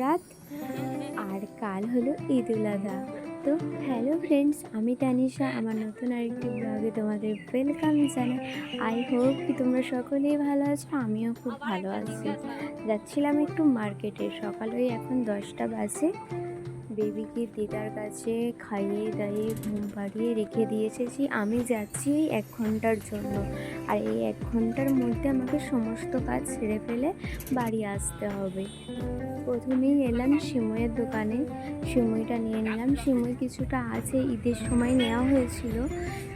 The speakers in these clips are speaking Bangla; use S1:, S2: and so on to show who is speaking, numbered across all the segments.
S1: রাত আর কাল হলো ঈদুল আজহা। তো হ্যালো ফ্রেন্ডস, আমি তানিশা। আমার নতুন আরেকটি ব্লগে তোমাদের ওয়েলকাম জানাই। আই হোপ কি তোমরা সকলেই ভালো আছো, আমিও খুব ভালো আছি। যাচ্ছিলাম একটু মার্কেটে, সকাল ওই এখন 10টা বাজে। বেবিকে দিদার কাছে খাইয়ে দাইয়ে ঘুম পাড়িয়ে রেখে দিয়ে এসেছি। আমি যাচ্ছি এই 1 ঘন্টার জন্য, আর এই 1 ঘন্টার মধ্যে আমাকে সমস্ত কাজ সেরে ফেলে বাড়ি আসতে হবে। প্রথমেই এলাম সিমইয়ের দোকানে, সিমইটা নিয়ে নিলাম। সিমই কিছুটা আছে, ঈদের সময় নেওয়া হয়েছিল,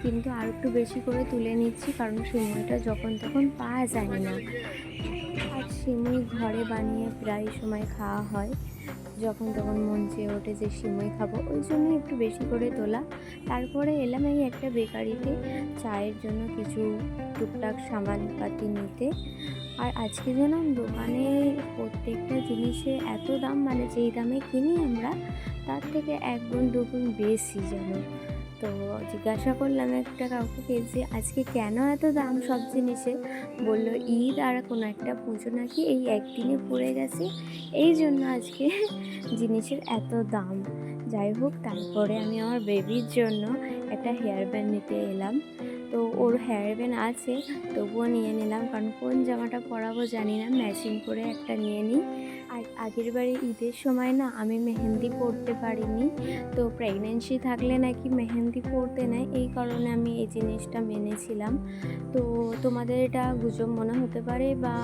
S1: কিন্তু আর একটু বেশি করে তুলে নিচ্ছি, কারণ সিমইটা যখন তখন পাওয়া যায় না। আর সিমই ঘরে বানিয়ে প্রায় সময় খাওয়া হয়, যখন তখন মন চেয়ে ওঠে যে সিমই খাবো, ওই জন্য একটু বেশি করে তোলা। তারপরে এলাম এই একটা বেকারিতে চায়ের জন্য কিছু টুকটাক সামানপাতি নিতে। আর আজকে যেন দোকানে প্রত্যেকটা জিনিসে এত দাম, মানে যেই দামে কিনি আমরা তার থেকে 1 গুণ 2 গুণ বেশি যেন। তো জিজ্ঞাসা করলাম একটা কাউকে যে আজকে কেন এত দাম সব জিনিসে। বললো ঈদ আর কোনো একটা পুজো নাকি এই একদিনে পড়ে গেছে, এই জন্য আজকে জিনিসের এত দাম। যাই হোক, তারপরে আমি আমার বেবির জন্য একটা হেয়ার ব্যান্ড নিতে এলাম। তো ওর হেয়ার ব্যান্ড আছে, তবুও নিয়ে নিলাম, কারণ কোন জামাটা পরাবো জানি না, ম্যাচিং করে একটা নিয়ে নিই। আর আগের বারে ঈদের সময় না আমি মেহেন্দি পরতে পারিনি, তো প্রেগনেন্সি থাকলে নাকি মেহেন্দি পরতে নেয়, এই কারণে আমি এই জিনিসটা মেনেছিলাম। তো তোমাদের এটা গুজব মনে হতে পারে, বা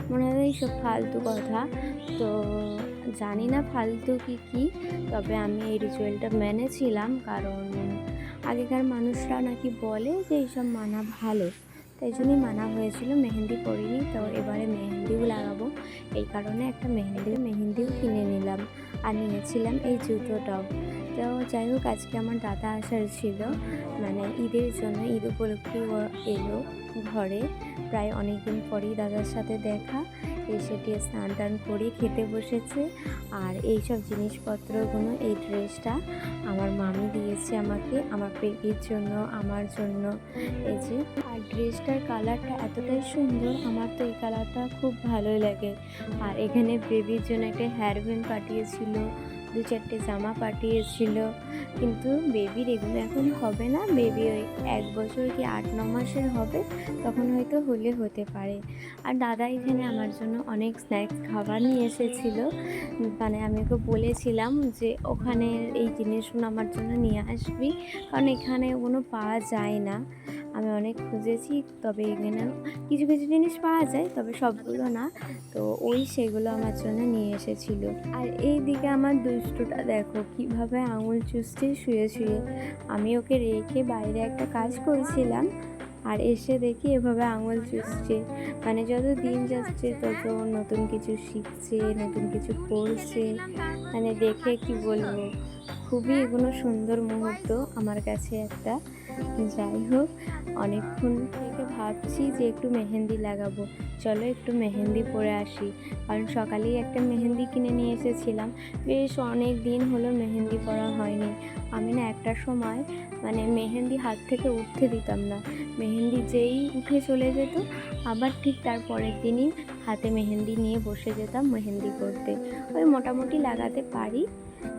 S1: মনে হয় এইসব ফালতু কথা, তো জানি না ফালতু কি, তবে আমি এই রিচুয়ালটা মেনেছিলাম, কারণ আগেকার মানুষরা নাকি বলে যে এইসব মানা ভালো, তাই জন্যই মানা হয়েছিল। মেহেন্দি পরিনি, তো এবারে মেহেন্দিও লাগাবো, এই কারণে একটা মেহেন্দিও কিনে নিলাম। আর নিয়েছিলাম এই জুতোটাও। তো যাই হোক, আজকে আমার দাদা আসার ছিল, মানে ঈদের জন্য, ঈদ উপলক্ষে ও এলো ঘরে। প্রায় অনেক দিন পরেই দাদার সাথে দেখা। এসে স্নান টান করে খেতে বসেছে। আর এই সব জিনিসপত্রগুলো, এই ড্রেসটা আমার মামি দিয়েছে আমাকে, আমার বেবির জন্য, আমার জন্য। এই যে, আর ড্রেসটার কালারটা এতটাই সুন্দর, আমার তো এই কালারটা খুব ভালোই লাগে। আর এখানে বেবির জন্য একটা হেয়ার ব্যান্ড পাঠিয়েছিল, 2-4টে জামা পাঠিয়েছিল, কিন্তু বেবির এগুলো এখন হবে না। বেবি ওই 1 বছর কি 8-9 মাসের হবে, তখন হয়তো হলে হতে পারে। আর দাদা এখানে আমার জন্য অনেক স্ন্যাক্স খাবার নিয়ে এসেছিল, মানে আমি ওকে বলেছিলাম যে ওখানে এই জিনিসগুলো আমার জন্য নিয়ে আসবি, কারণ এখানে ওগুলো পাওয়া যায় না। আমি অনেক খুঁজেছি, তবে এখানে কিছু কিছু জিনিস পাওয়া যায়, তবে সবগুলো না। তো সেগুলো আমার জন্য নিয়ে এসেছিল। আর এই দিকে আমার দুষ্টুটা দেখো কিভাবে আঙুল চুষছে শুয়ে শুয়ে। আমি ওকে রেখে বাইরে একটা কাজ করছিলাম, আর এসে দেখি এভাবে আঙুল চুষছে। মানে যত দিন যাচ্ছে তত নতুন কিছু শিখছে, নতুন কিছু করছে, মানে দেখে কি বলবো, খুবই এগুলো সুন্দর মুহূর্ত আমার কাছে একটা। যাই হোক, অনেকক্ষণ থেকে ভাবছি যে একটু মেহেন্দি লাগাবো, চলো একটু মেহেন্দি পরে আসি, কারণ সকালেই একটা মেহেন্দি কিনে নিয়ে এসেছিলাম। বেশ অনেক দিন হলো মেহেন্দি পরা হয়নি। আমি না একটা সময় মানে মেহেন্দি হাত থেকে উঠতে দিতাম না, মেহেন্দি যেই উঠে চলে যেত, আবার ঠিক তার পরের দিনই হাতে মেহেন্দি নিয়ে বসে যেতাম মেহেন্দি করতে। ওই মোটামুটি লাগাতে পারি।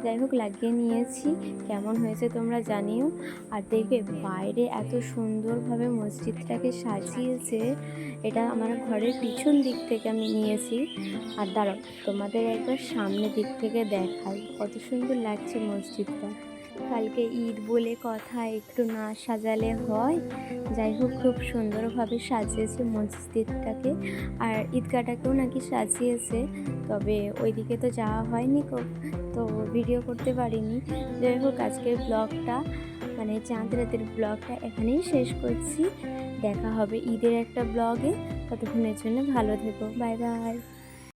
S1: যাই হোক, লাগিয়ে নিয়েছি। কেমন হয়েছে তোমরা জানিও। আর দেখবে বাইরে এত সুন্দরভাবে মসজিদটাকে সাজিয়েছে, এটা আমার ঘরের পিছন দিক থেকে আমি নিয়েছি। আর দাঁড়াও, তোমাদের একবার সামনে দিক থেকে দেখাই কত সুন্দর লাগছে মসজিদটা। কালকে ঈদ বলে কথা, একটু না সাজালে হয়। যাই হোক, খুব সুন্দরভাবে সাজিয়েছে মসজিদটাকে, আর ঈদগাহটাকেও নাকি সাজিয়েছে, তবে ওইদিকে তো যাওয়া হয়নি, তো ভিডিও করতে পারিনি। যাই হোক, আজকের ব্লগটা মানে চাঁদ রাতের ব্লগটা এখানেই শেষ করছি। দেখা হবে ঈদের একটা ব্লগে, ততক্ষণের জন্য ভালো থেকো, বাই বাই।